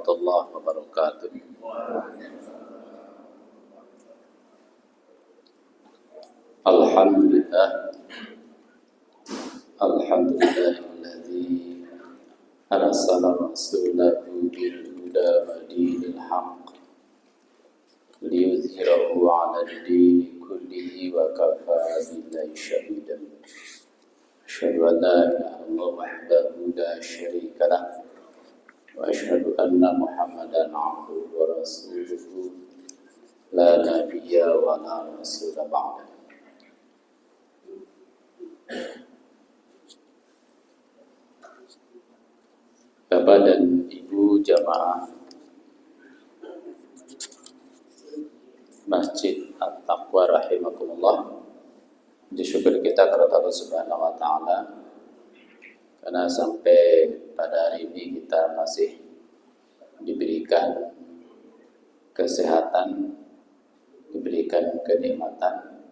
warahmatullahi wabarakatuh. Alhamdulillah, alhamdulillahilladzi arsala rasulahu bil huda wa dinil haqq liyudhhirahu 'ala ad-dini kullihi wa kafaa billahi shahidan. Asyhadu an la ilaha illallah wahdahu la syarika lah wa asyhadu anna Muhammadan 'abduhu wa rasuluhu la nabiyya wa la rasula ba'da. Bapak dan Ibu jamaah Masjid At-Taqwa rahimakumullah, disyukur kita kepada Allah Subhanahu wa taala karena sampai pada hari ini kita masih diberikan kesehatan, diberikan kenikmatan.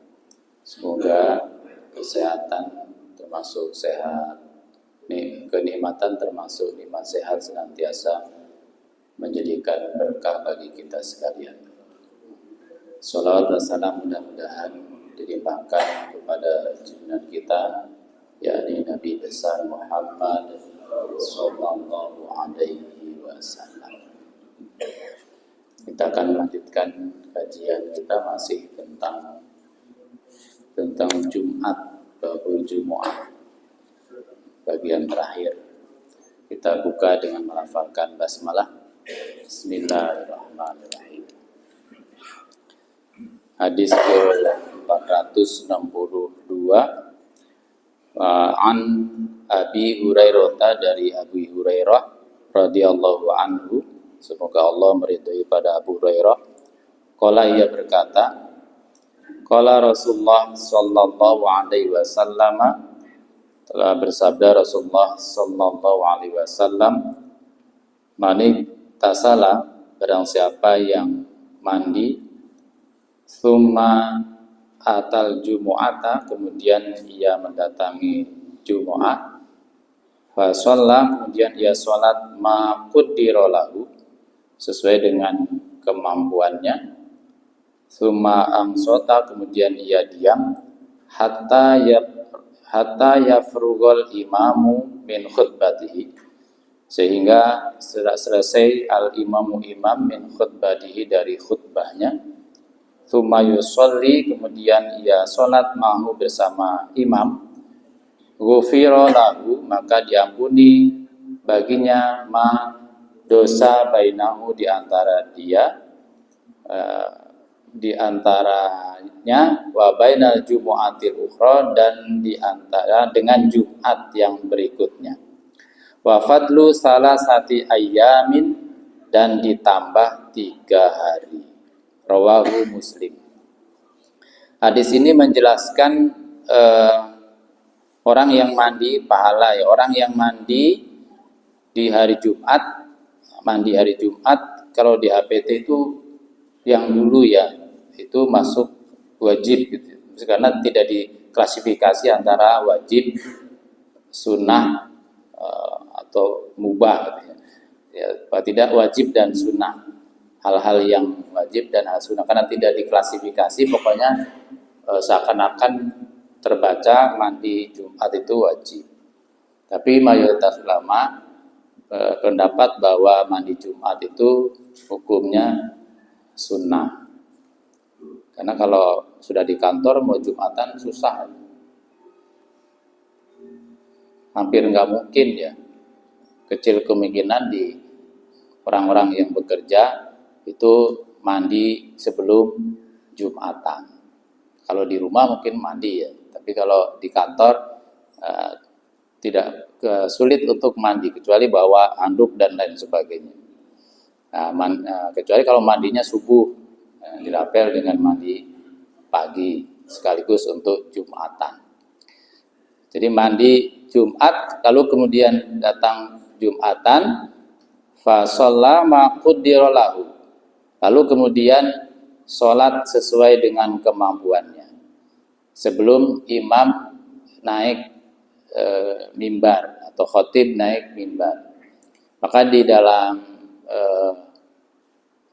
Semoga kesehatan termasuk sehat, kenikmatan termasuk nikmat sehat senantiasa menjadikan berkah bagi kita sekalian. Salawat dan salam mudah-mudahan dilimpahkan kepada junjungan kita, yakni Nabi besar Muhammad sallallahu alaihi wasallam. Kita akan melanjutkan kajian kita masih tentang Jumat, babul Jumu'ah, bagian terakhir. Kita buka dengan melafalkan basmalah. Bismillahirrahmanirrahim. Hadis ke-462 an Abi Hurairah, dari Abu Hurairah radhiyallahu anhu, semoga Allah meridhai pada Abu Hurairah. Qala, ia berkata, qala Rasulullah sallallahu alaihi wasallam, telah bersabda Rasulullah sallallahu alaihi wasallam, man tasala, barang siapa yang mandi, summa atal jumu'ata, kemudian ia mendatangi Jumu'ah, fa shalla, kemudian ia salat ma qaddara lahu, sesuai dengan kemampuannya, summa ansota, kemudian ia diam, hatta yafrughal imamu min khutbatihi, sehingga selesai al-imamu imam min khutbatihi, dari khutbahnya. Tsumma yusolli, kemudian ia sholat ma'hu bersama imam, ghufira lahu, maka diampuni baginya ma dosa bainahu, di antara dia, di antaranya, wa bainal jumu'atil ukhra, dan di antara dengan Jumat yang berikutnya, wa fadlu salasati ayyamin, dan ditambah 3 hari. Rawahu Muslim. Hadis ini menjelaskan orang yang mandi pahala, ya, orang yang mandi di hari Jumat, mandi hari Jumat, kalau di HPT itu yang dulu ya, itu masuk wajib gitu. Karena tidak diklasifikasi antara wajib, sunnah atau mubah gitu ya. Tidak wajib dan sunnah, hal-hal yang wajib dan hal sunnah, karena tidak diklasifikasi, pokoknya seakan-akan terbaca mandi Jumat itu wajib. Tapi mayoritas ulama pendapat bahwa mandi Jumat itu hukumnya sunnah, karena kalau sudah di kantor mau Jumatan susah, hampir nggak mungkin ya, kecil kemungkinan di orang-orang yang bekerja itu mandi sebelum Jumatan. Kalau di rumah mungkin mandi ya, tapi kalau di kantor tidak sulit untuk mandi, kecuali bawa handuk dan lain sebagainya. Kecuali kalau mandinya subuh, dirapel dengan mandi pagi sekaligus untuk Jumatan. Jadi mandi Jumat, lalu kemudian datang Jumatan, fa shalla ma qaddara lahu, lalu kemudian sholat sesuai dengan kemampuannya sebelum imam naik mimbar atau khotib naik mimbar. Maka di dalam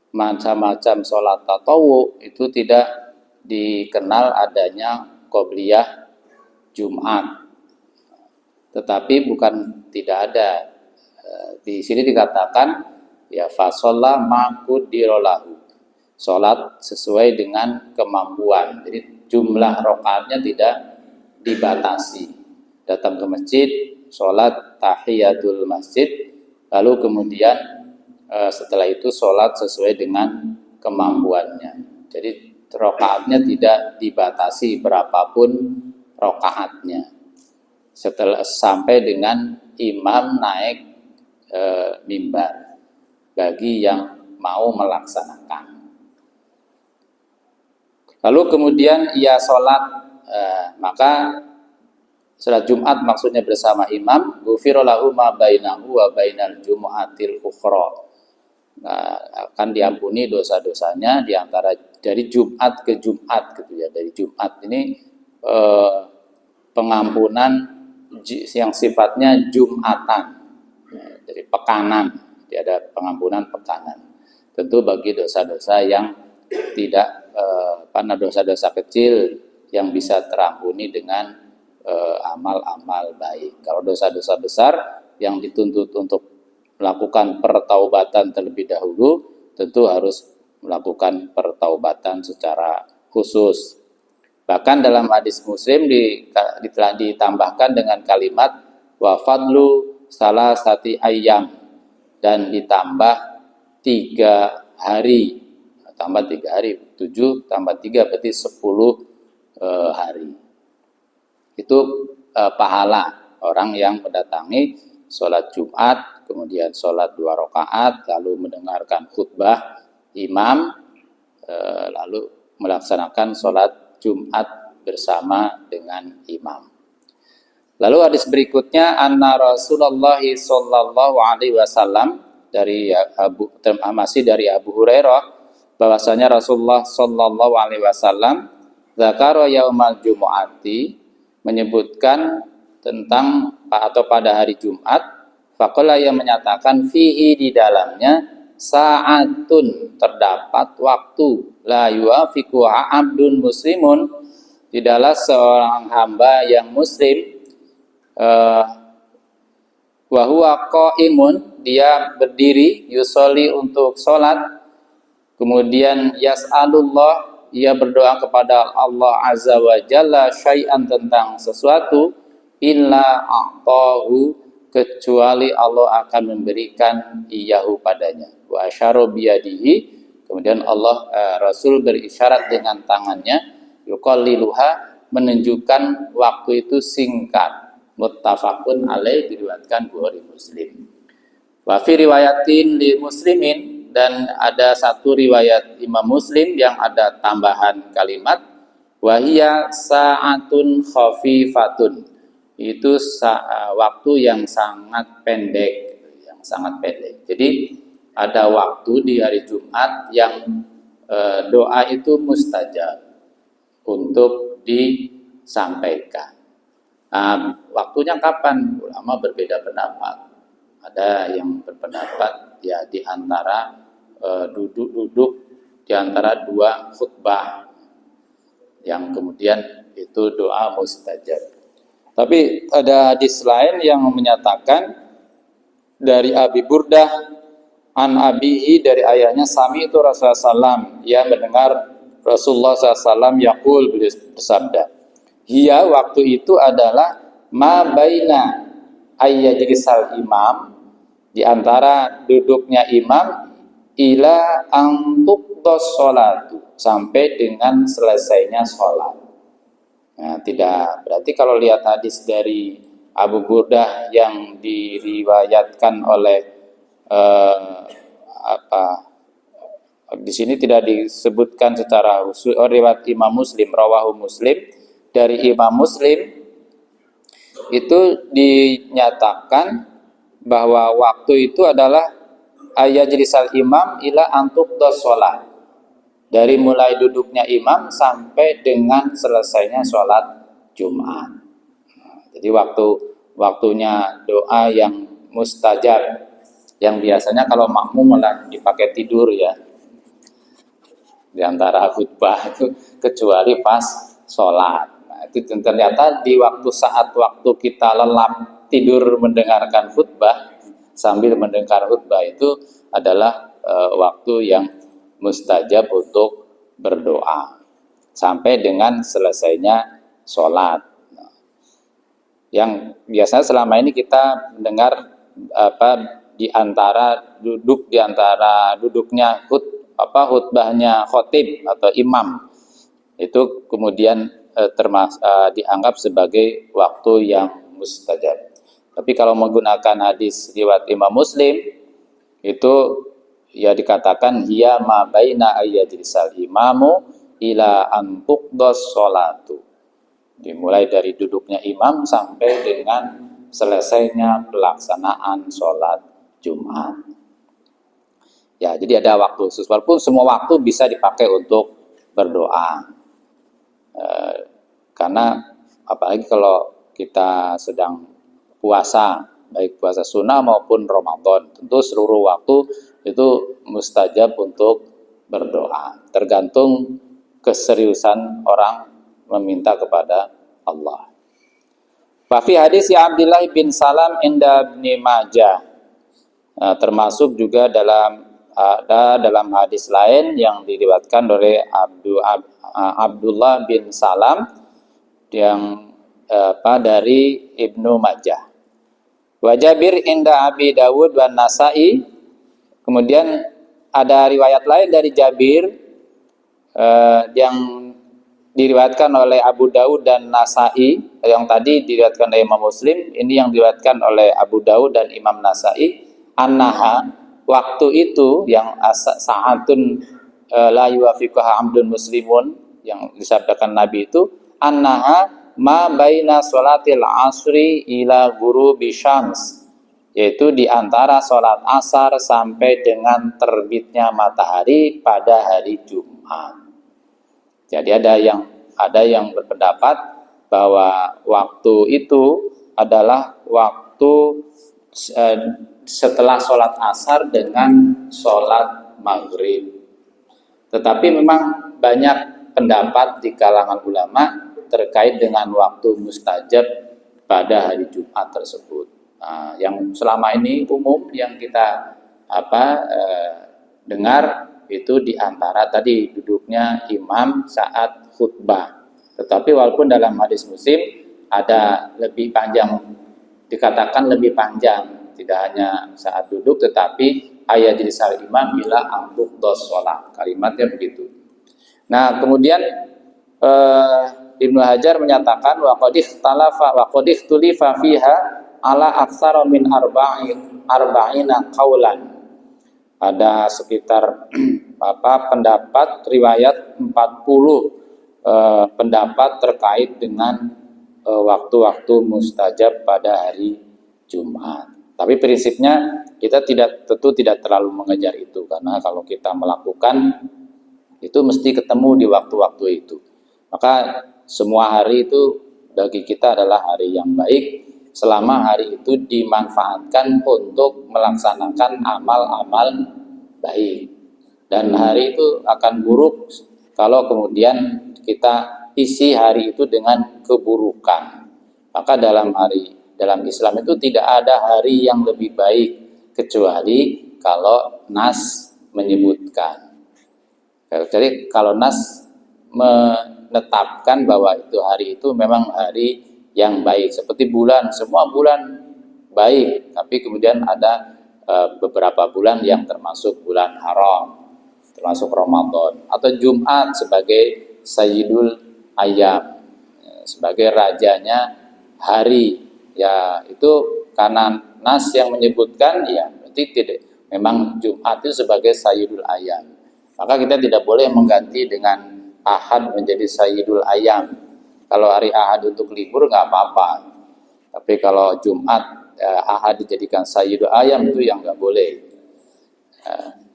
macam-macam sholat tatawu itu tidak dikenal adanya qobliyah Jumat. Tetapi bukan tidak ada. Di sini dikatakan ya fasolla maqdirolahu, sholat sesuai dengan kemampuan. Jadi jumlah rakaatnya tidak dibatasi. Datang ke masjid, sholat tahiyatul masjid, lalu kemudian setelah itu sholat sesuai dengan kemampuannya. Jadi rakaatnya tidak dibatasi berapapun rakaatnya. Setelah sampai dengan imam naik mimbar bagi yang mau melaksanakan. Lalu kemudian ia sholat, maka sholat Jumat maksudnya bersama imam, ghufira lahu ma bainahu wa bainal jumu'atil ukhra. Nah, akan diampuni dosa-dosanya di antara dari Jumat ke Jumat gitu ya. Dari Jumat ini pengampunan yang sifatnya Jumatan. Dari pekanan, jadi ada pengampunan pekanan. Tentu bagi dosa-dosa yang tidak karena dosa-dosa kecil yang bisa terampuni dengan amal-amal baik. Kalau dosa-dosa besar yang dituntut untuk melakukan pertaubatan terlebih dahulu, tentu harus melakukan pertaubatan secara khusus. Bahkan dalam hadis Muslim ditambahkan dengan kalimat wa fadlu salah satu ayam, dan ditambah 3 hari, tambah 3 hari, 7 tambah 3 berarti 10 hari. Itu pahala orang yang mendatangi sholat Jumat, kemudian sholat 2 rakaat, lalu mendengarkan khutbah imam, lalu melaksanakan sholat Jumat bersama dengan imam. Lalu hadis berikutnya anna Rasulullah sallallahu alaihi wasallam dari masih dari Abu Hurairah, bahwasanya Rasulullah sallallahu alaihi wasallam zakara yaumal jumu'ati, menyebutkan tentang atau pada hari Jumat, faqala yang menyatakan fihi, di dalamnya sa'atun, terdapat waktu, la yuafiqu abdun muslimun, tidaklah seorang hamba yang muslim wa huwa qaimun, dia berdiri, yusolli, untuk sholat, kemudian yas'alullah, ia berdoa kepada Allah azza wa jalla syai'an, tentang sesuatu, illa a'tahu, kecuali Allah akan memberikan iyahu padanya. Wa asyara biyadihi, kemudian Allah Rasul berisyarat dengan tangannya, yuqalliluha, menunjukkan waktu itu singkat. Muttafaqun alaih, diriwayatkan Bukhari Muslim. Wa fi riwayatin li muslimin, dan ada satu riwayat Imam Muslim yang ada tambahan kalimat wahia sa'atun khafifatun, itu waktu yang sangat pendek, Jadi ada waktu di hari Jumat yang doa itu mustajab untuk disampaikan. Nah, waktunya kapan? Ulama berbeda pendapat. Ada yang berpendapat ya di antara duduk-duduk di antara 2 khutbah, yang kemudian itu doa mustajab. Tapi ada hadis lain yang menyatakan dari Abi Burdah an abihi, dari ayahnya, sami itu Rasulullah SAW, ia mendengar Rasulullah SAW yaqul, beliau bersabda, hiya, waktu itu adalah ma baina ayyajlisal imam, di antara duduknya imam, ila antuqdos sholatu, sampai dengan selesainya sholat. Nah, tidak berarti kalau lihat hadis dari Abu Burdah yang diriwayatkan oleh di sini tidak disebutkan secara khusus, riwayat Imam Muslim, rawahu Muslim, dari Imam Muslim itu dinyatakan bahwa waktu itu adalah ayajlisal imam ila antuqdos sholat, dari mulai duduknya imam sampai dengan selesainya sholat Jumat. Jadi waktunya doa yang mustajab yang biasanya kalau makmum malah dipakai tidur ya di antara khutbah itu, kecuali pas sholat. Nah, itu ternyata di saat waktu kita lelap tidur mendengarkan khutbah, sambil mendengar khutbah itu adalah waktu yang mustajab untuk berdoa sampai dengan selesainya sholat. Yang biasanya selama ini kita mendengar di antara duduknya khutbahnya khotib atau imam itu kemudian dianggap sebagai waktu yang mustajab. Tapi kalau menggunakan hadis riwayat Imam Muslim itu ya dikatakan hiya ma baina ayyadrisal imamu ila an tuqdas sholatu. Dimulai dari duduknya imam sampai dengan selesainya pelaksanaan sholat Jumat. Ya, jadi ada waktu khusus. Walaupun semua waktu bisa dipakai untuk berdoa. Karena apalagi kalau kita sedang puasa, baik puasa sunnah maupun Ramadan, tentu seluruh waktu itu mustajab untuk berdoa. Tergantung keseriusan orang meminta kepada Allah. Fi hadis ya Abdullah bin Salam inda Ibnu Majah. Termasuk juga dalam hadis lain yang diriwayatkan oleh Abdullah bin Salam yang dari Ibnu Majah. Wa Jabir inda Abi Dawud wa Nasai. Kemudian ada riwayat lain dari Jabir yang diriwayatkan oleh Abu Dawud dan Nasai. Yang tadi diriwayatkan oleh Imam Muslim, ini yang diriwayatkan oleh Abu Dawud dan Imam Nasai. Annaha, waktu itu yang sa'atun la yuwafiquha amdun muslimun, yang disabdakan Nabi itu, annaha ma baina sholatil asri ila ghurubi syams, yaitu di antara sholat asar sampai dengan terbitnya matahari pada hari Jumat. Jadi ada yang berpendapat bahwa waktu itu adalah waktu setelah sholat asar dengan sholat maghrib. Tetapi memang banyak pendapat di kalangan ulama terkait dengan waktu mustajab pada hari Jumat tersebut. Nah, yang selama ini umum yang kita dengar itu di antara tadi duduknya imam saat khutbah. Tetapi walaupun dalam hadis Muslim ada lebih panjang, dikatakan lebih panjang, tidak hanya saat duduk tetapi ayyadrisal imam bila amruk dos sholat, kalimatnya begitu. Nah kemudian Ibnu Hajar menyatakan wa qad ikhtalafa fiha ala aktsara min arba'ina qaulan. Ada sekitar pendapat riwayat 40 pendapat terkait dengan waktu-waktu mustajab pada hari Jumat. Tapi prinsipnya kita tentu tidak terlalu mengejar itu, karena kalau kita melakukan itu mesti ketemu di waktu-waktu itu. Maka semua hari itu bagi kita adalah hari yang baik selama hari itu dimanfaatkan untuk melaksanakan amal-amal baik. Dan hari itu akan buruk kalau kemudian kita isi hari itu dengan keburukan. Maka dalam Islam itu tidak ada hari yang lebih baik kecuali kalau nas menyebutkan. Jadi kalau nas menetapkan bahwa hari itu memang hari yang baik, seperti bulan, semua bulan baik, tapi kemudian ada beberapa bulan yang termasuk bulan haram, termasuk Ramadan, atau Jumat sebagai Sayyidul Ayyam, sebagai rajanya hari. Ya itu karena nas yang menyebutkan, ya berarti tidak, memang Jumat itu sebagai Sayyidul Ayyam. Maka kita tidak boleh mengganti dengan Ahad menjadi Sayyidul Ayyam. Kalau hari Ahad untuk libur nggak apa-apa, tapi kalau Jumat Ahad dijadikan Sayyidul Ayyam itu yang nggak boleh.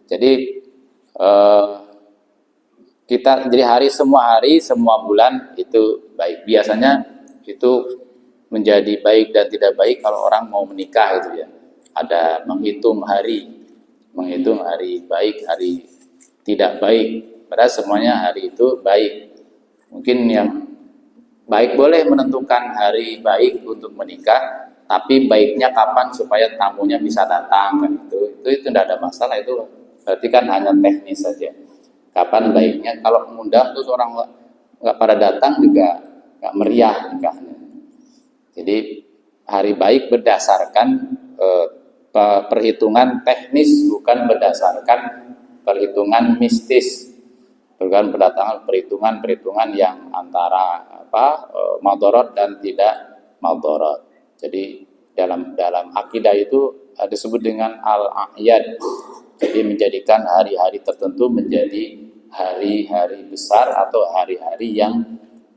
Jadi semua hari, semua bulan itu baik. Biasanya itu menjadi baik dan tidak baik kalau orang mau menikah gitu ya. ada menghitung hari baik, hari tidak baik. Padahal semuanya hari itu baik. Mungkin yang baik boleh menentukan hari baik untuk menikah, tapi baiknya kapan supaya tamunya bisa datang kan itu tidak ada masalah, itu berarti kan hanya teknis saja. Kapan baiknya, kalau mengundang terus orang nggak pada datang juga nggak meriah nikahnya. Jadi hari baik berdasarkan perhitungan teknis, bukan berdasarkan perhitungan mistis, bukan berdasarkan perhitungan yang antara madorot dan tidak madorot. Jadi dalam akidah itu disebut dengan al-a'yad. Jadi menjadikan hari-hari tertentu menjadi hari-hari besar atau hari-hari yang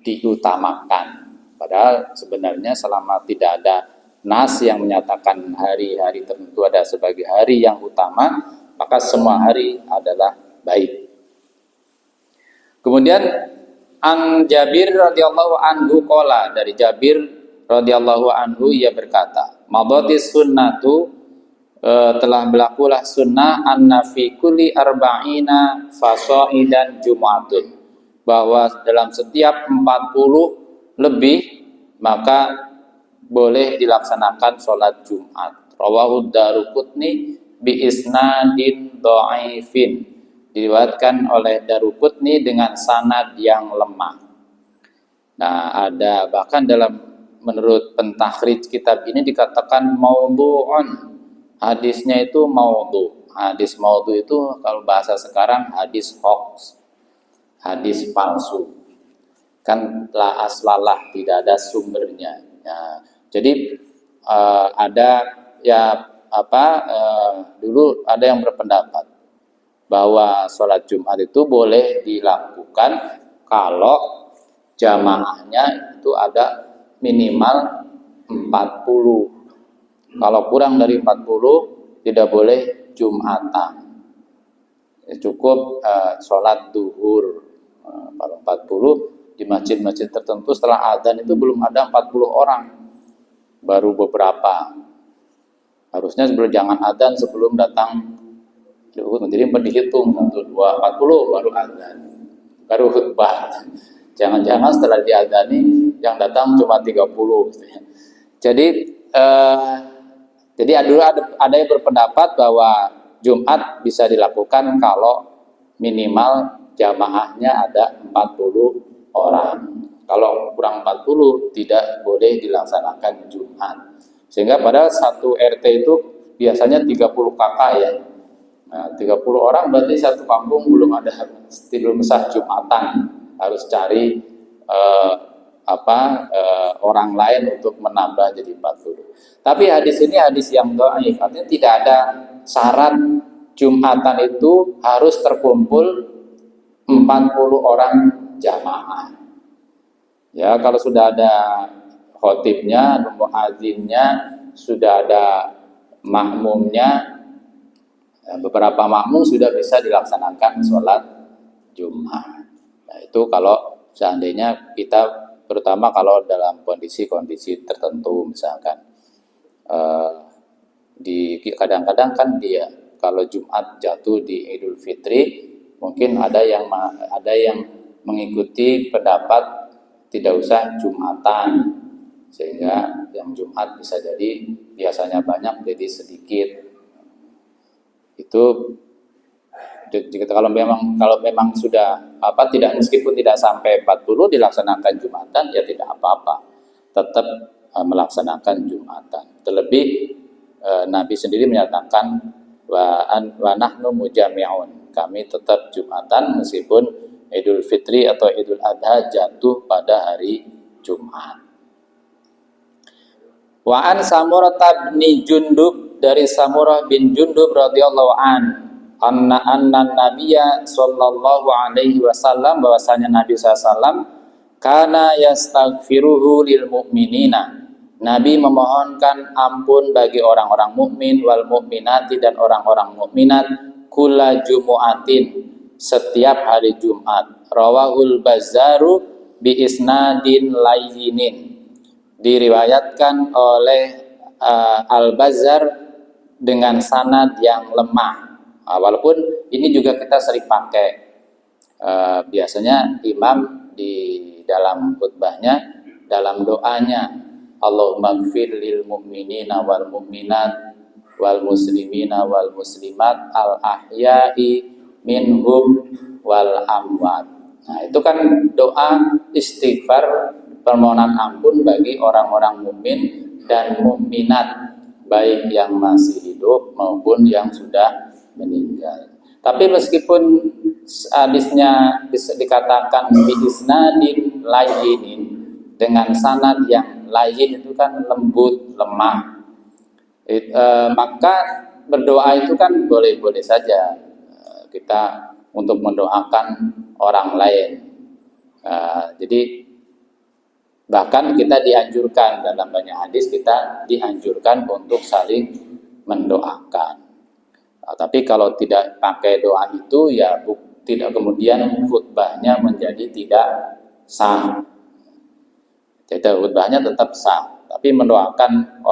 diutamakan. Padahal sebenarnya selama tidak ada nas yang menyatakan hari-hari tertentu ada sebagai hari yang utama, maka semua hari adalah baik. Kemudian an Jabir radhiyallahu anhu qala, dari Jabir radhiyallahu anhu ia berkata, madatis sunnatu, telah berlakulah sunnah anna fi kulli arba'ina fasaidan jum'atun, bahwa dalam setiap 40 lebih maka boleh dilaksanakan sholat Jumat. Rawahu Daruqutni bi isnadin dhaifin, diriwayatkan oleh Daruqutni dengan sanad yang lemah. Nah, ada bahkan menurut pentakhrij kitab ini dikatakan maudhu'un. Hadisnya itu maudhu. Hadis maudhu itu kalau bahasa sekarang hadis hoax, hadis palsu. Kan la aslalah, tidak ada sumbernya. Ya, jadi dulu ada yang berpendapat bahwa sholat Jumat itu boleh dilakukan kalau jamaahnya itu ada minimal 40. Kalau kurang dari 40 tidak boleh Jumatan. Cukup sholat duhur. Kalau 40 di masjid-masjid tertentu setelah adzan itu belum ada 40 orang. Baru beberapa. Harusnya jangan adzan sebelum datang. Jadi dihitung 1, 2, 40 baru adzan. Baru khutbah. Jangan-jangan setelah diadzani yang datang cuma 30. Jadi dulu ada yang berpendapat bahwa Jumat bisa dilakukan kalau minimal jamaahnya ada 40 orang. Kalau kurang 40 tidak boleh dilaksanakan Jumat. Sehingga pada satu RT itu biasanya 30 kakak ya. Nah, 30 orang berarti satu kampung belum sah Jumatan. Harus cari orang lain untuk menambah jadi 40. Tapi hadis ini hadis yang dhaif, artinya tidak ada syarat Jumatan itu harus terkumpul 40 orang jamaah. Ya, kalau sudah ada khotibnya, muadzinnya, sudah ada makmumnya, beberapa makmum sudah bisa dilaksanakan sholat Jumat. Nah, itu kalau seandainya kita, terutama kalau dalam kondisi-kondisi tertentu, misalkan kadang-kadang kan kalau Jumat jatuh di Idul Fitri, mungkin ada yang mengikuti pendapat tidak usah Jumatan, sehingga yang Jumat bisa jadi biasanya banyak jadi sedikit. Itu kalau memang sudah meskipun tidak sampai 40 dilaksanakan Jumatan, ya tidak apa-apa, tetap melaksanakan Jumatan. Terlebih Nabi sendiri menyatakan wa nahnu mujami'un, kami tetap Jumatan meskipun Idul Fitri atau Idul Adha jatuh pada hari Jumat. Wa an Samurah bin Jundub, dari Samurah bin Jundub radhiyallahu anna nabiyya sallallahu alaihi wasallam, bahwasanya Nabi sallallahu kana yastaghfiruhu lil mu'minina, Nabi memohonkan ampun bagi orang-orang mukmin, wal mukminati, dan orang-orang mukminat, kula jumu'atin, setiap hari Jumat. Rawahul Bazzaru bi isnadin layyinin, diriwayatkan oleh Al-Bazzar dengan sanad yang lemah. Nah, walaupun ini juga kita sering pakai, biasanya imam di dalam khutbahnya, dalam doanya, Allahumma gfir lil mu'minina wal mu'minat wal muslimina wal muslimat al ahya'i minhum wal amwat. Nah, itu kan doa istighfar, permohonan ampun bagi orang-orang mukmin dan mukminat, baik yang masih hidup maupun yang sudah meninggal. Tapi meskipun hadisnya dikatakan bi isnadin layyinin, dengan sanad yang layin itu kan lembut, lemah, maka berdoa itu kan boleh-boleh saja kita untuk mendoakan orang lain. Jadi bahkan kita dianjurkan, dalam banyak hadis kita dianjurkan untuk saling mendoakan. Tapi kalau tidak pakai doa itu ya tidak, kemudian khutbahnya menjadi tidak sah. Jadi khutbahnya tetap sah, tapi mendoakan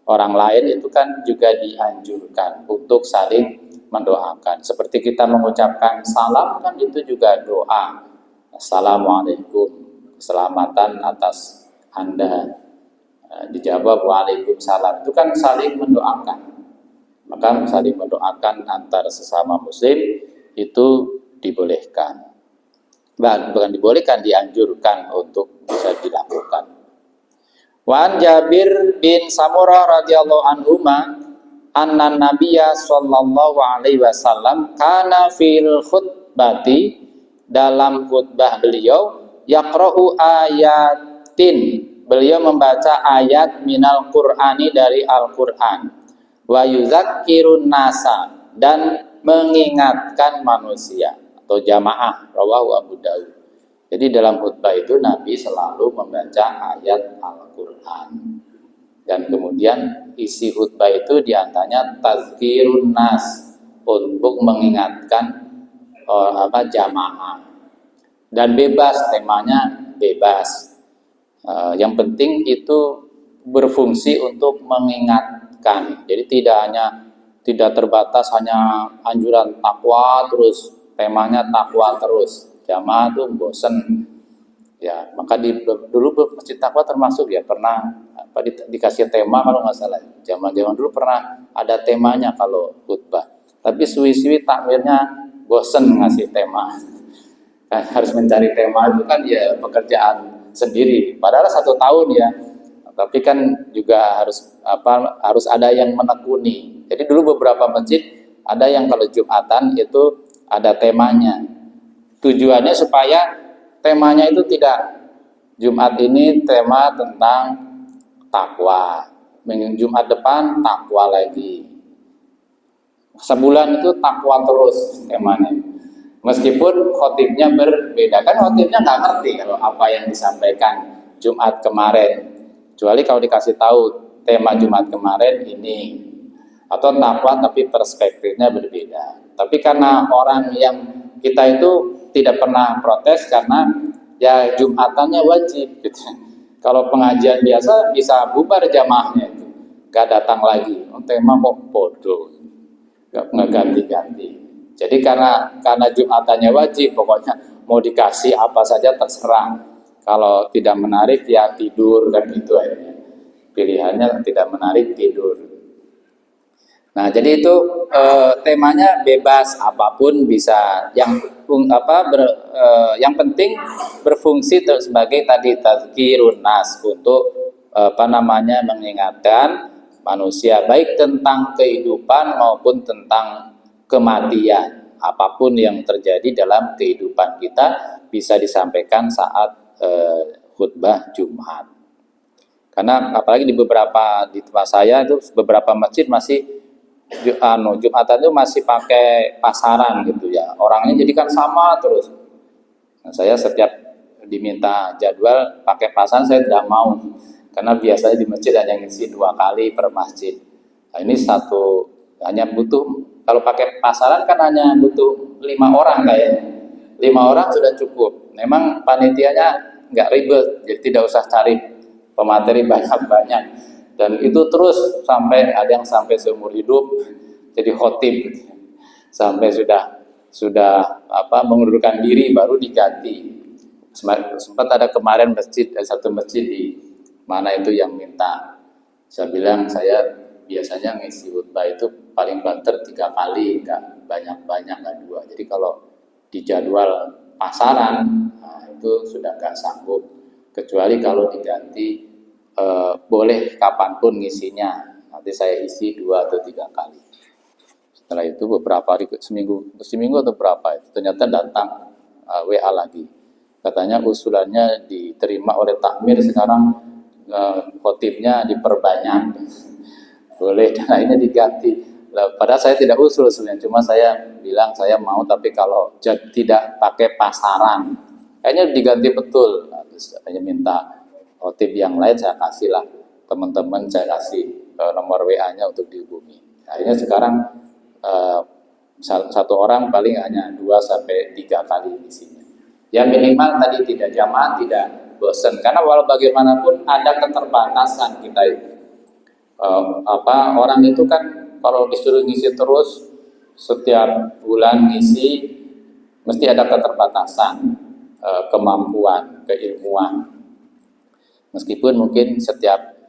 orang lain itu kan juga dianjurkan untuk saling mendoakan. Seperti kita mengucapkan salam kan itu juga doa. Assalamualaikum, keselamatan atas Anda. Dijawab waalaikumsalam. Itu kan saling mendoakan. Maka saling mendoakan antar sesama muslim itu dibolehkan. Bukan dibolehkan, dianjurkan untuk bisa dilakukan. Wan Jabir bin Samurah radhiyallahu anhuma anna nabiyya sallallahu alaihi wasallam kana fil khutbati, dalam khutbah beliau, yaqra'u ayatin, beliau membaca ayat minal qur'ani, dari Al-Qur'an, wa yuzakkirun nasa, dan mengingatkan manusia atau jamaah, rawahu Abu Daud. Jadi dalam khutbah itu Nabi selalu membaca ayat Al-Qur'an. Dan kemudian isi khutbah itu diantaranya tazkirun nas, untuk mengingatkan jamaah. Dan bebas, temanya bebas. Yang penting itu berfungsi untuk mengingatkan. Jadi tidak terbatas hanya anjuran takwa terus, temanya takwa terus, jamaah tuh bosen ya. Maka dulu masjid takwa termasuk ya, pernah dikasih tema kalau nggak salah, zaman dulu pernah ada temanya kalau khutbah, tapi suwi-suwi takmirnya bosen ngasih tema. Kan harus mencari tema itu kan ya pekerjaan sendiri, padahal 1 tahun ya, tapi kan juga harus ada yang menekuni. Jadi dulu beberapa masjid ada yang kalau Jumatan itu ada temanya. Tujuannya supaya temanya itu tidak, Jumat ini tema tentang takwa, Jumat depan takwa lagi, sebulan itu takwa terus temanya. Meskipun khotibnya berbeda, kan khotibnya nggak ngerti kalau apa yang disampaikan Jumat kemarin, kecuali kalau dikasih tahu tema Jumat kemarin ini, atau takwa tapi perspektifnya berbeda. Tapi karena orang yang kita itu tidak pernah protes, karena ya Jumatannya wajib gitu. Kalau pengajian biasa bisa bubar jamaahnya itu, gak datang lagi. Tema kok bodoh, gak ganti-ganti. Jadi karena Jumatannya wajib, pokoknya mau dikasih apa saja terserah. Kalau tidak menarik ya tidur, kan gitu aja. Pilihannya tidak menarik, tidur. Nah, jadi itu temanya bebas, apapun bisa. Yang penting berfungsi sebagai tadi tazkirun nas, untuk mengingatkan manusia, baik tentang kehidupan maupun tentang kematian. Apapun yang terjadi dalam kehidupan kita bisa disampaikan saat khutbah Jumat. Karena apalagi di tempat saya itu beberapa masjid masih Jumatan itu masih pakai pasaran gitu ya, orangnya jadikan sama terus. Nah, saya setiap diminta jadwal pakai pasaran saya tidak mau, karena biasanya di masjid hanya ngisi 2 kali per masjid. Nah, ini hanya butuh, kalau pakai pasaran kan hanya butuh 5 orang kayaknya. 5 orang sudah cukup. Memang panitianya nggak ribet, jadi tidak usah cari pemateri banyak-banyak. Dan itu terus sampai ada yang sampai seumur hidup jadi khotib, sampai sudah mengundurkan diri baru diganti. Sempat ada kemarin satu masjid di mana itu yang minta, saya bilang saya biasanya ngisi khutbah itu paling banter 3 kali, nggak banyak-banyak, nggak 2. Jadi kalau di jadwal pasaran, nah itu sudah nggak sanggup, kecuali kalau diganti boleh kapanpun ngisinya, nanti saya isi 2 atau 3 kali. Setelah itu beberapa hari, seminggu atau berapa itu ternyata datang WA lagi, katanya usulannya diterima oleh takmir, sekarang khotibnya diperbanyak, boleh dan akhirnya diganti. Padahal saya tidak usul sebenarnya, cuma saya bilang saya mau, tapi kalau tidak pakai pasaran, kayaknya diganti betul. Nah, terus hanya minta khotib yang lain, saya kasih lah teman-teman, saya kasih nomor WA-nya untuk dihubungi. Akhirnya sekarang satu orang paling hanya 2-3 kali isinya. Ya minimal tadi tidak jamaah, tidak bosan, karena walau bagaimanapun ada keterbatasan kita itu. Orang itu kan kalau disuruh ngisi terus setiap bulan ngisi, mesti ada keterbatasan kemampuan, keilmuan. Meskipun mungkin setiap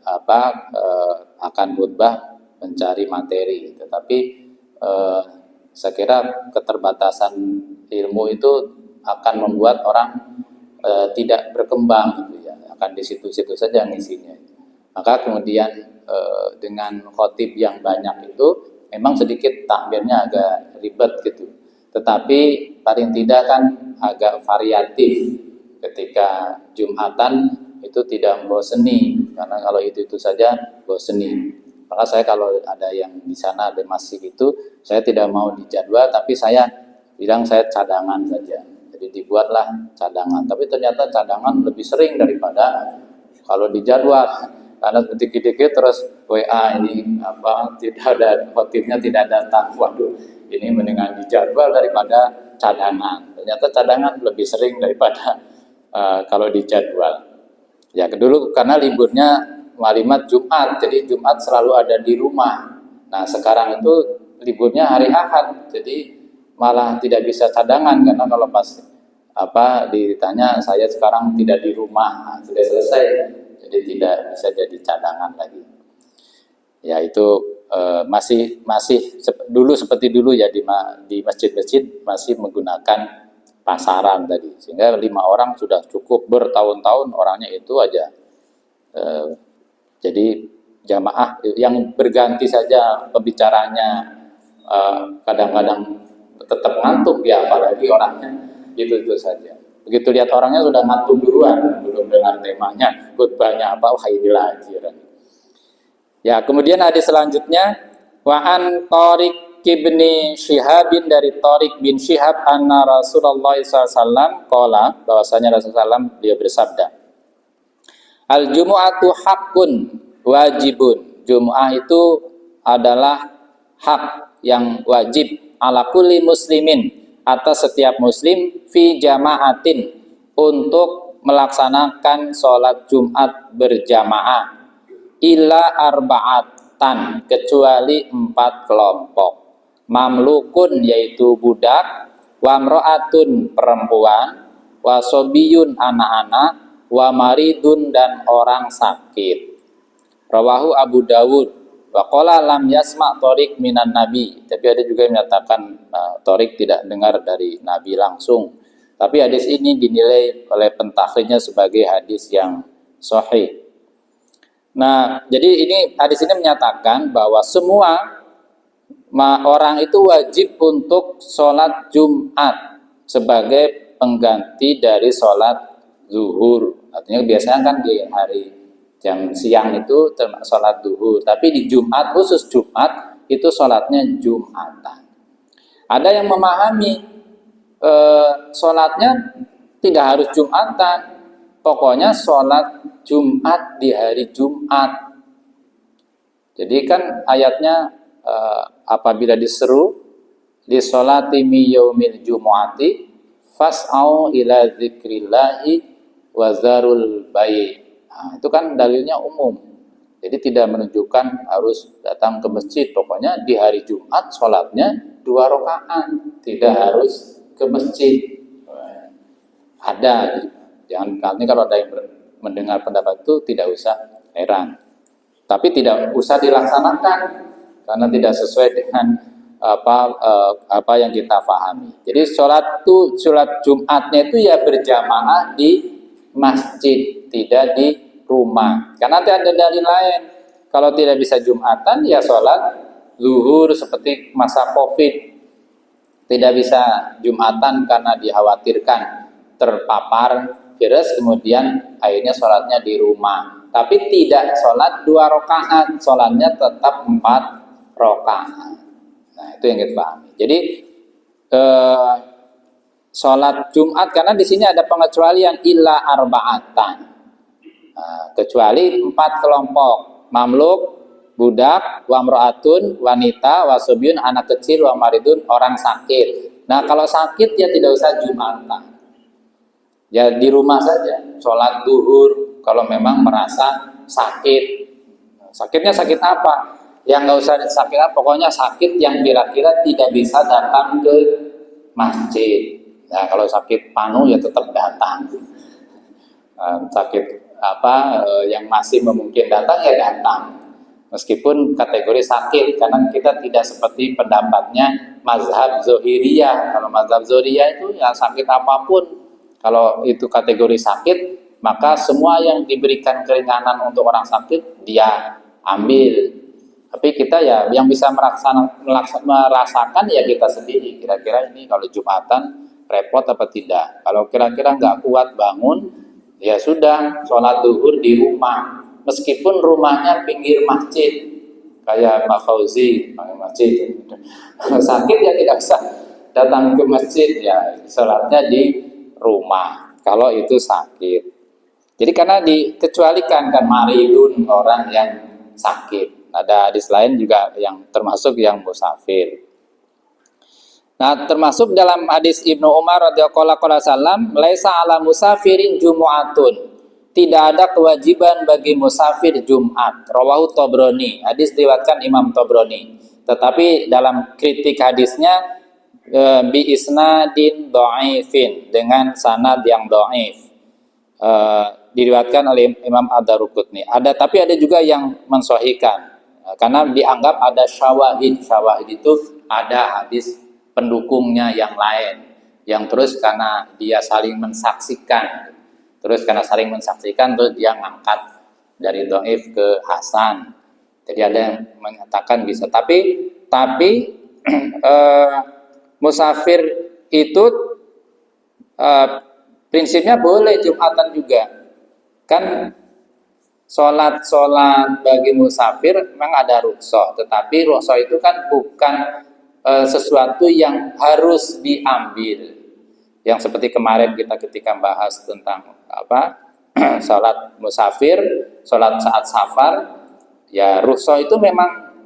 akan khutbah mencari materi, tetapi saya kira keterbatasan ilmu itu akan membuat orang tidak berkembang gitu ya, akan di situ-situ saja ngisinya. Maka kemudian dengan khotib yang banyak itu memang sedikit takbirnya agak ribet gitu, tetapi paling tidak kan agak variatif. Ketika Jumatan itu tidak memboseni, karena kalau itu saja boseni. Maka saya kalau ada yang di sana ada masih gitu, saya tidak mau dijadwal, tapi saya bilang saya cadangan saja. Jadi dibuatlah cadangan, tapi ternyata cadangan lebih sering daripada kalau dijadwal. Karena dikit-dikit terus WA ini tidak ada khotibnya, tidak datang. Waduh, ini mendingan dijadwal daripada cadangan. Ternyata cadangan lebih sering daripada kalau dijadwal. Ya dulu karena liburnya Walimat Jumat, jadi Jumat selalu ada di rumah. Nah sekarang itu liburnya hari Ahad, jadi malah tidak bisa cadangan, karena kalau pas ditanya saya sekarang tidak di rumah, sudah selesai. Jadi tidak bisa jadi cadangan lagi. Ya itu masih dulu seperti dulu ya, di masjid-masjid masih menggunakan pasaran tadi, sehingga 5 orang sudah cukup bertahun-tahun orangnya itu aja. Jadi jamaah yang berganti saja pembicaranya, kadang-kadang tetap ngantuk ya, apalagi orangnya itu saja. Begitu lihat orangnya sudah ngantuk duluan, belum dengar temanya, khutbahnya apa, wah ini lagi. Ya, kemudian hadis selanjutnya, wa an Thariq bin Syihabin, dari Thariq bin Syihab, anna Rasulullah SAW qala, bahwasanya Rasulullah SAW dia bersabda, al jumu'atu haqqun wajibun. Jumu'ah itu adalah hak yang wajib, ala kulli muslimin, atas setiap muslim, fi jama'atin, untuk melaksanakan sholat Jumat berjamaah, illa arba'atan, kecuali 4 kelompok, mamlukun yaitu budak, wa mra'atun perempuan, wa sobiyun anak-anak, wa maridun dan orang sakit. Rawahu Abu Dawud. Wa qala lam yasma' Thariq minan Nabi. Tapi ada juga yang menyatakan Thariq tidak dengar dari Nabi langsung. Tapi hadis ini dinilai oleh pentakhrijnya sebagai hadis yang sahih. Nah, jadi ini hadis ini menyatakan bahwa semua orang itu wajib untuk sholat Jumat sebagai pengganti dari sholat zuhur. Artinya biasanya kan di hari jam siang itu sholat zuhur, tapi di Jumat, khusus Jumat itu sholatnya Jumatan. Ada yang memahami sholatnya tidak harus Jumatan, pokoknya sholat Jumat di hari Jumat. Jadi kan ayatnya apabila diseru di sholati mi yaumil jumu'ati fas'au ila dzikrillahi wa zarul bai'. Nah, itu kan dalilnya umum. Jadi tidak menunjukkan harus datang ke masjid. Pokoknya di hari Jumat sholatnya 2 rakaat, tidak harus ke masjid. Ada, jangan kali kalau ada yang mendengar pendapat itu tidak usah heran. Tapi tidak usah dilaksanakan karena tidak sesuai dengan apa yang kita pahami. Jadi sholat Jumatnya itu ya berjamaah di masjid, tidak di rumah. Karena nanti ada dalil lain. Kalau tidak bisa Jumatan ya sholat zuhur seperti masa Covid. Tidak bisa Jumatan karena dikhawatirkan terpapar virus, kemudian akhirnya sholatnya di rumah. Tapi tidak sholat 2 rakaat, sholatnya tetap 4 rakaat. Nah itu yang kita pahami. Jadi sholat Jumat, karena di sini ada pengecualian illa arba'atan. Kecuali 4 kelompok, mamluk, budak, wamro'atun, wanita, wasubyun, anak kecil, wamaridun, orang sakit. Nah kalau sakit ya tidak usah Jumatan, ya di rumah saja sholat duhur kalau memang merasa sakit. Sakitnya sakit apa? Yang nggak usah sakit apa, pokoknya sakit yang kira-kira tidak bisa datang ke masjid. Nah kalau sakit panu ya tetap datang. Sakit yang masih memungkinkan datang ya datang, meskipun kategori sakit, karena kita tidak seperti pendapatnya mazhab Zohiriyah. Kalau mazhab Zohiriyah itu ya sakit apapun, kalau itu kategori sakit maka semua yang diberikan keringanan untuk orang sakit dia ambil. Tapi kita ya yang bisa merasakan ya kita sendiri, kira-kira ini kalau Jumatan repot apa tidak. Kalau kira-kira nggak kuat bangun, ya sudah sholat duhur di rumah, meskipun rumahnya pinggir masjid kayak Pak Fauzi, masjid sakit ya tidak usah datang ke masjid, ya sholatnya di rumah kalau itu sakit. Jadi karena dikecualikan kan maridun, orang yang sakit. Ada hadis lain juga yang termasuk yang musafir. Nah, termasuk dalam hadis Ibnu Umar radhiyallahu anhu, laisa ala musafirin jumu'atun. Tidak ada kewajiban bagi musafir Jumat. Rawahu Tabrani. Hadis diriwayatkan Imam Tabrani. Tetapi dalam kritik hadisnya bi isnadin dhaifin, dengan sanad yang dhaif. Diriwayatkan oleh Imam Ad-Daruqutni. Tapi ada juga yang mensahihkan. Karena dianggap ada syawahid. Syawahid itu ada hadis pendukungnya yang lain, yang terus karena dia saling mensaksikan, terus dia ngangkat dari dhaif ke hasan. Jadi ada yang mengatakan bisa, tapi musafir itu prinsipnya boleh Jumatan juga kan. Sholat bagi musafir memang ada rukhsah, tetapi rukhsah itu kan bukan sesuatu yang harus diambil. Yang seperti kemarin kita ketika bahas tentang sholat musafir, sholat saat safar, ya rukhsah itu memang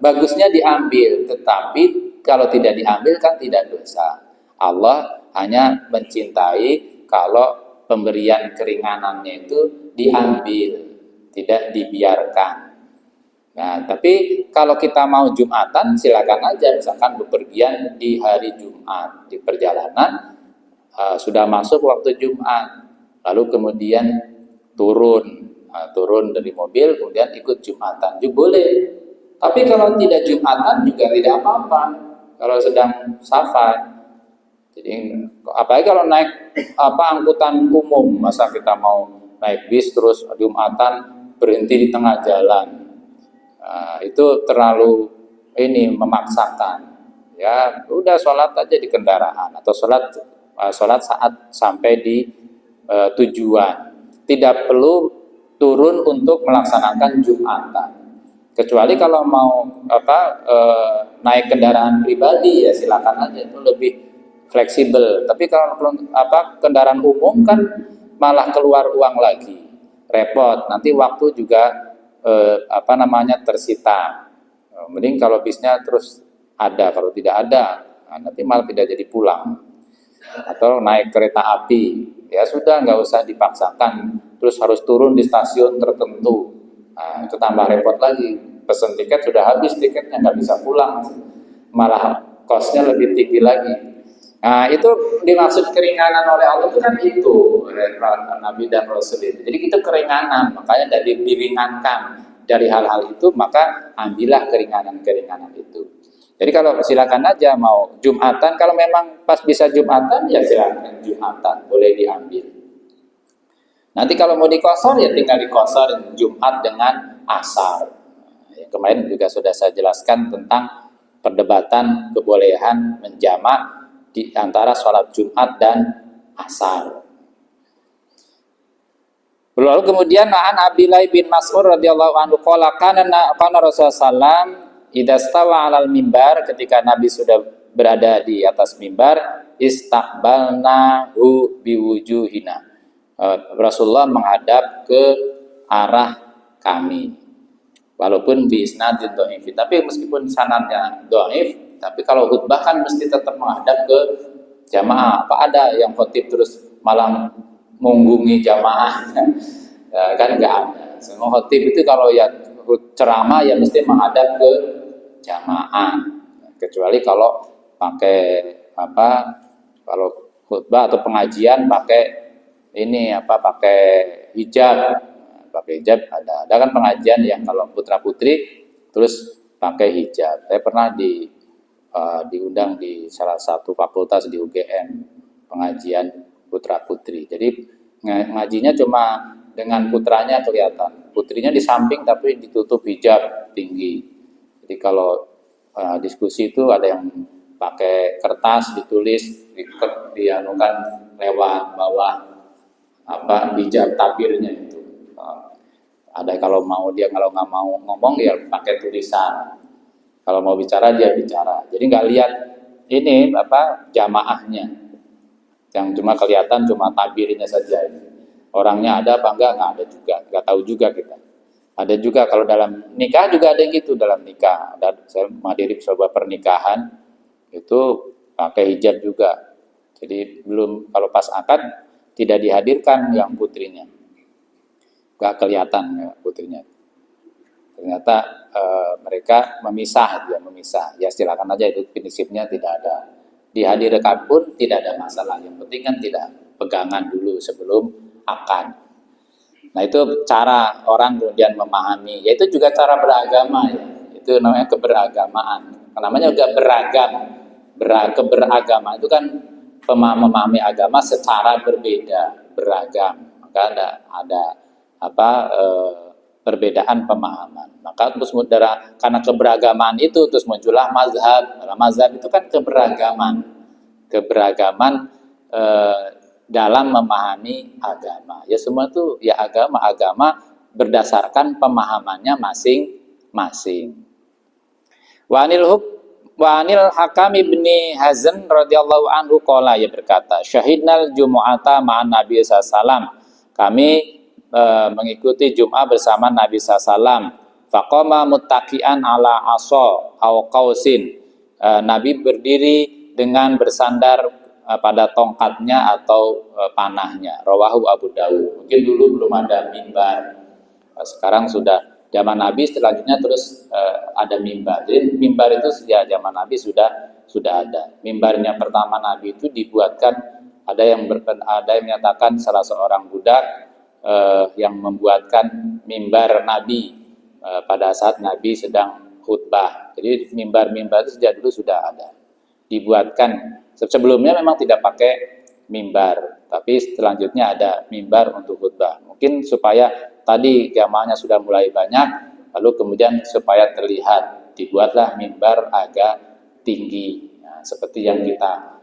bagusnya diambil, tetapi kalau tidak diambil kan tidak dosa. Allah hanya mencintai kalau pemberian keringanannya itu diambil, tidak dibiarkan. Nah, tapi kalau kita mau Jumatan silakan aja, misalkan bepergian di hari Jumat, di perjalanan sudah masuk waktu Jumat, lalu kemudian turun dari mobil, kemudian ikut Jumatan juga boleh. Tapi kalau tidak Jumatan juga tidak apa-apa kalau sedang safar. Jadi apalagi kalau naik angkutan umum, masa kita mau naik bis terus Jumatan berhenti di tengah jalan, itu terlalu memaksakan. Ya udah sholat aja di kendaraan atau sholat saat sampai di tujuan, tidak perlu turun untuk melaksanakan Jumatan. Kecuali kalau mau naik kendaraan pribadi ya silakan aja, itu lebih fleksibel. Tapi kalau kendaraan umum kan malah keluar uang lagi, repot, nanti waktu juga tersita. Mending kalau bisnya terus ada, kalau tidak ada nanti malah tidak jadi pulang. Atau naik kereta api, ya sudah nggak usah dipaksakan terus harus turun di stasiun tertentu. Nah, itu tambah repot lagi. Pesen tiket sudah habis tiketnya, nggak bisa pulang, malah kosnya lebih tinggi lagi. Nah, itu dimaksud keringanan oleh Allah itu kan itu oleh Nabi dan Rasul itu. Jadi itu keringanan, makanya dari diringankan dari hal-hal itu, maka ambillah keringanan-keringanan itu. Jadi kalau silakan aja mau Jumatan, kalau memang pas bisa Jumatan ya silakan Jumatan, boleh diambil. Nanti kalau mau dikosor ya tinggal dikosor Jumat dengan Asar. Kemarin juga sudah saya jelaskan tentang perdebatan kebolehan menjamak di antara sholat Jumat dan Asar. Lalu kemudian An Abdillah bin Mas'ud radhiyallahu anhu qala kana Rasulullah sallam idza stawa 'alal mimbar, ketika Nabi sudah berada di atas mimbar, istaqbalnahu biwujuhina. Rasulullah menghadap ke arah kami. Walaupun bi isnadin dhaif, tapi meskipun sanadnya dhaif, tapi kalau khutbah kan mesti tetap menghadap ke jamaah. Apa ada yang khotib terus malah mengunggungi jamaah? Ya, kan enggak ada. Semua khotib itu kalau ya ceramah ya mesti menghadap ke jamaah. Kecuali kalau pakai apa? Kalau khutbah atau pengajian pakai ini apa? Pakai hijab. Pakai hijab ada kan pengajian yang kalau putra putri terus pakai hijab. Saya pernah diundang di salah satu fakultas di UGM pengajian putra putri. Jadi ngajinya cuma dengan putranya kelihatan, putrinya di samping tapi ditutup hijab tinggi. Jadi kalau diskusi itu ada yang pakai kertas ditulis dianukan lewat bawah apa hijab tabirnya itu. Ada kalau nggak mau ngomong ya pakai tulisan. Kalau mau bicara dia bicara. Jadi nggak lihat ini apa jamaahnya. Yang cuma kelihatan cuma tabirnya saja. Orangnya ada apa enggak? Nggak ada juga. Nggak tahu juga kita. Ada juga kalau dalam nikah juga ada yang gitu dalam nikah. Dan saya menghadiri sebuah pernikahan itu pakai hijab juga. Jadi belum kalau pas akad tidak dihadirkan yang putrinya. Gak kelihatan ya, putrinya. Ternyata mereka memisah. Ya silakan aja, itu prinsipnya tidak ada. Dihadirkan pun tidak ada masalah. Yang penting kan tidak pegangan dulu sebelum akad. Nah itu cara orang kemudian memahami. Ya itu juga cara beragama ya. Itu namanya keberagamaan. Namanya juga beragam. Keberagaman itu kan memahami agama secara berbeda, beragam. Maka ada perbedaan pemahaman. Maka terus karena keberagaman itu terus muncullah mazhab. Nah, mazhab itu kan keberagaman dalam memahami agama. Ya semua itu ya agama berdasarkan pemahamannya masing-masing. Wanil Hakam ibni Hazn radhiyallahu anhu qala, ia berkata, syahidnal jumu'ata ma'an Nabi sallallahu. Kami mengikuti Jum'ah bersama Nabi SAW. Faqama muttaqian ala asa au qausin. Nabi berdiri dengan bersandar pada tongkatnya atau panahnya. Rawahu Abu Dawud. Mungkin dulu belum ada mimbar. Sekarang sudah zaman Nabi, selanjutnya terus ada mimbar. Jadi mimbar itu sejak zaman Nabi sudah ada. Mimbarnya pertama Nabi itu dibuatkan, ada yang menyatakan salah seorang budak yang membuatkan mimbar Nabi pada saat Nabi sedang khutbah. Jadi mimbar-mimbar itu sejak dulu sudah ada. Dibuatkan sebelumnya memang tidak pakai mimbar, tapi selanjutnya ada mimbar untuk khutbah. Mungkin supaya tadi jamaahnya sudah mulai banyak, lalu kemudian supaya terlihat dibuatlah mimbar agak tinggi. Nah, seperti yang kita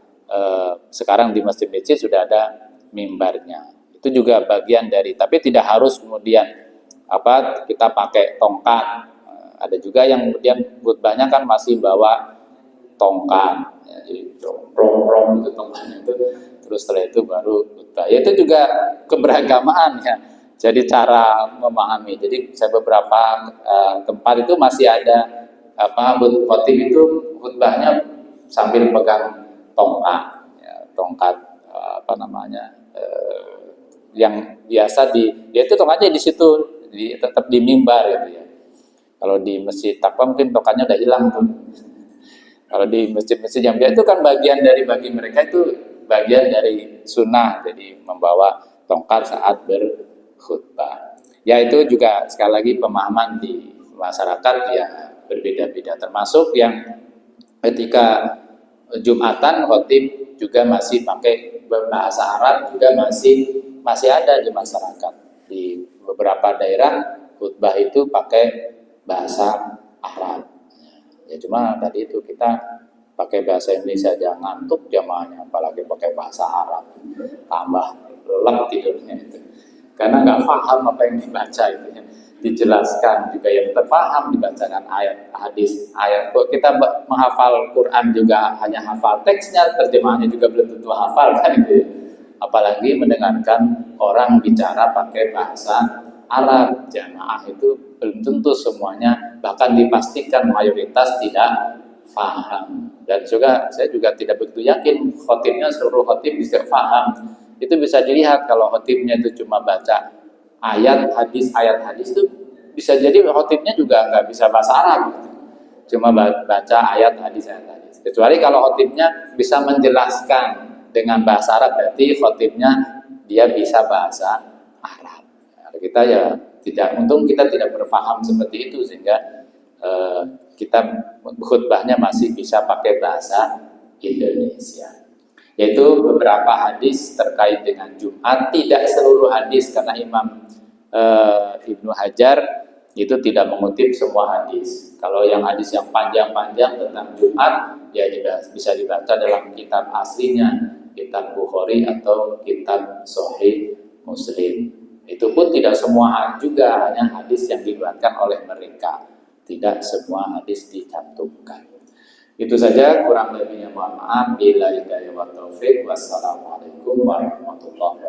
sekarang di masjid-masjid sudah ada mimbarnya. Itu juga bagian dari, tapi tidak harus kemudian kita pakai tongkat. Ada juga yang kemudian khutbahnya kan masih bawa tongkat, ya, jadi rong itu tongkatnya itu, terus setelah itu baru khutbah. Ya, itu juga keberagamaan ya. Jadi cara memahami. Jadi saya beberapa tempat itu masih ada khotib itu khutbahnya sambil pegang tongkat, ya, tongkat yang biasa dia tuh tongkatnya di situ, tetap di mimbar gitu ya. Kalau di masjid Taqwa mungkin tongkatnya udah hilang tuh. Kalau di masjid-masjid yang biasa itu kan bagian dari bagi mereka itu bagian dari sunnah, jadi membawa tongkat saat berkhutbah. Ya itu juga sekali lagi pemahaman di masyarakat ya berbeda-beda, termasuk yang ketika Jumatan khotib juga masih pakai bahasa Arab, juga masih ada di masyarakat. Di beberapa daerah khutbah itu pakai bahasa Arab. Ya cuma tadi itu kita pakai bahasa Indonesia aja ngantuk jamaahnya, apalagi pakai bahasa Arab, tambah lelap tidurnya itu. Karena nggak paham apa yang dibaca itu ya. Dijelaskan juga yang terpaham, dibacakan ayat hadis ayat. Kok kita menghafal Quran juga hanya hafal teksnya, terjemahannya juga belum tentu hafal kan itu ya. Apalagi mendengarkan orang bicara pakai bahasa Arab, jamaah itu belum tentu semuanya, bahkan dipastikan mayoritas tidak paham. Dan juga saya juga tidak begitu yakin khotibnya seluruh khotib bisa paham. Itu bisa dilihat kalau khotibnya itu cuma baca ayat hadis itu bisa jadi khotibnya juga nggak bisa bahasa Arab, cuma baca ayat hadis. Kecuali kalau khotibnya bisa menjelaskan dengan bahasa Arab, berarti khotibnya dia bisa bahasa Arab. Nah, kita ya tidak, untung kita tidak berpaham seperti itu sehingga kita khutbahnya masih bisa pakai bahasa Indonesia. Yaitu beberapa hadis terkait dengan Jumat, tidak seluruh hadis karena Imam Ibnu Hajar itu tidak mengutip semua hadis. Kalau yang hadis yang panjang-panjang tentang Jumat ya bisa dibaca dalam kitab aslinya, kitab Bukhari atau kitab Sahih Muslim. Itu pun tidak semua juga, hanya hadis yang diriwayatkan oleh mereka. Tidak semua hadis dicantumkan. Itu saja, kurang lebihnya mohon maaf. Bila hidayah wa taufik. Wassalamualaikum warahmatullahi wabarakatuh.